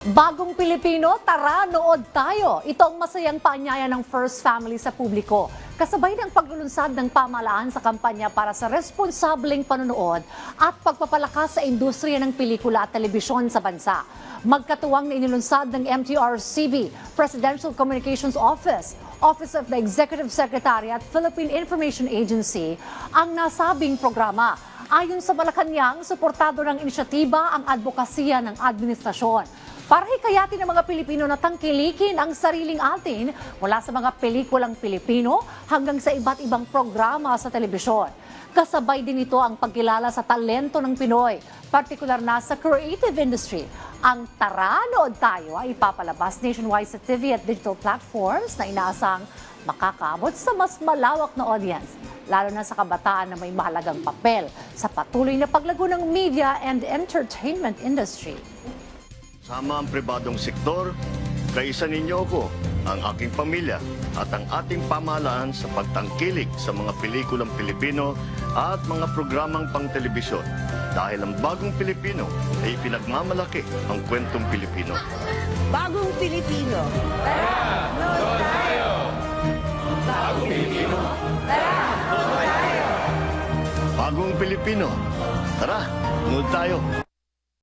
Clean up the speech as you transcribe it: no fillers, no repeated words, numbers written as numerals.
Bagong Pilipino, tara, nood tayo. Ito ang masayang paanyaya ng First Family sa publiko. Kasabay ng paglulunsad ng pamahalaan sa kampanya para sa responsableng panonood at pagpapalakas sa industriya ng pelikula at telebisyon sa bansa. Magkatuwang na inilunsad ng MTRCB, Presidential Communications Office, Office of the Executive Secretary at Philippine Information Agency ang nasabing programa. Ayon sa Malacanang, suportado ng inisyatiba ang advokasya ng administrasyon para hikayatin ng mga Pilipino na tangkilikin ang sariling atin mula sa mga pelikulang Pilipino hanggang sa iba't ibang programa sa telebisyon. Kasabay din ito ang pagkilala sa talento ng Pinoy, partikular na sa creative industry. Ang Tara, Nood Tayo ay ipapalabas nationwide sa TV at digital platforms na inaasang makakaabot sa mas malawak na audience, lalo na sa kabataan na may mahalagang papel sa patuloy na paglago ng media and entertainment industry. Sama ang pribadong sektor, kaisa ninyo ako, ang aking pamilya at ang ating pamahalaan sa pagtangkilik sa mga pelikulang Pilipino at mga programang pang-telebisyon. Dahil ang Bagong Pilipino ay pinagmamalaki ang kwentong Pilipino. Bagong Pilipino. Tara, nood tayo! Bagong Pilipino. Tara, nood tayo! Bagong Pilipino, tara, nood tayo!